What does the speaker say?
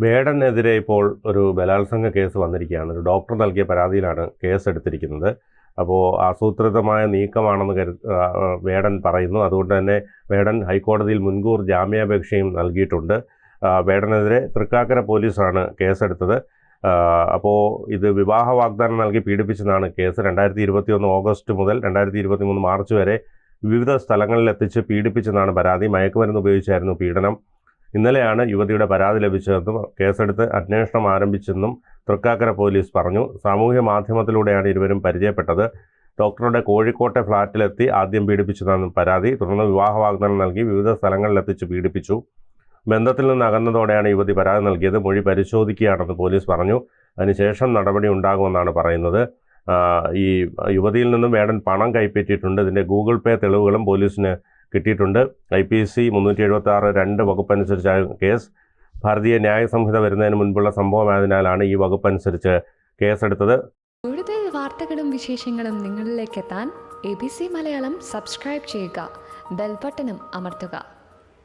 വേടനെതിരെ ഇപ്പോൾ ഒരു ബലാത്സംഗ കേസ് വന്നിരിക്കുകയാണ്. ഒരു ഡോക്ടർ നൽകിയ പരാതിയിലാണ് കേസ് എടുത്തിരിക്കുന്നത്. അപ്പോൾ ആസൂത്രിതമായ നീക്കമാണെന്ന് വേടൻ പറയുന്നു. അതുകൊണ്ട് തന്നെ വേടൻ ഹൈക്കോടതിയിൽ മുൻകൂർ ജാമ്യാപേക്ഷയും നൽകിയിട്ടുണ്ട്. വേടനെതിരെ തൃക്കാക്കര പോലീസാണ് കേസെടുത്തത്. അപ്പോൾ ഇത് വിവാഹ വാഗ്ദാനം നൽകി പീഡിപ്പിച്ചെന്നാണ് കേസ്. 2021 ഓഗസ്റ്റ് മുതൽ 2023 മാർച്ച് വരെ വിവിധ സ്ഥലങ്ങളിൽ എത്തിച്ച് പീഡിപ്പിച്ചെന്നാണ് പരാതി. മയക്കുമരുന്ന് ഉപയോഗിച്ചായിരുന്നു പീഡനം. ഇന്നലെയാണ് യുവതിയുടെ പരാതി ലഭിച്ചതെന്നും കേസെടുത്ത് അന്വേഷണം ആരംഭിച്ചെന്നും തൃക്കാക്കര പോലീസ് പറഞ്ഞു. സാമൂഹ്യ മാധ്യമത്തിലൂടെയാണ് ഇരുവരും പരിചയപ്പെട്ടത്. ഡോക്ടറുടെ കോഴിക്കോട്ടെ ഫ്ളാറ്റിലെത്തി ആദ്യം പീഡിപ്പിച്ചതാണ് പരാതി. തുടർന്ന് വിവാഹ വാഗ്ദാനം നൽകി വിവിധ സ്ഥലങ്ങളിലെത്തിച്ച് പീഡിപ്പിച്ചു. ബന്ധത്തിൽ നിന്ന് അകന്നതോടെയാണ് യുവതി പരാതി നൽകിയത്. മൊഴി പരിശോധിക്കുകയാണെന്ന് പോലീസ് പറഞ്ഞു. അതിനുശേഷം നടപടി ഉണ്ടാകുമെന്നാണ് പറയുന്നത്. ഈ യുവതിയിൽ നിന്നും വേടൻ പണം കൈപ്പറ്റിയിട്ടുണ്ട്. ഇതിൻ്റെ ഗൂഗിൾ പേ തെളിവുകളും പോലീസിന് കിട്ടിയിട്ടുണ്ട്. IPC 376(2) വകുപ്പനുസരിച്ചാണ് കേസ്. ഭാരതീയ ന്യായ സംഹിത വരുന്നതിന് മുൻപുള്ള സംഭവമായതിനാലാണ് ഈ വകുപ്പനുസരിച്ച് കേസെടുത്തത്. കൂടുതൽ വാർത്തകളും വിശേഷങ്ങളും നിങ്ങളിലേക്ക് എത്താൻ ABC മലയാളം സബ്സ്ക്രൈബ് ചെയ്യുക, ബെൽ ബട്ടണും അമർത്തുക.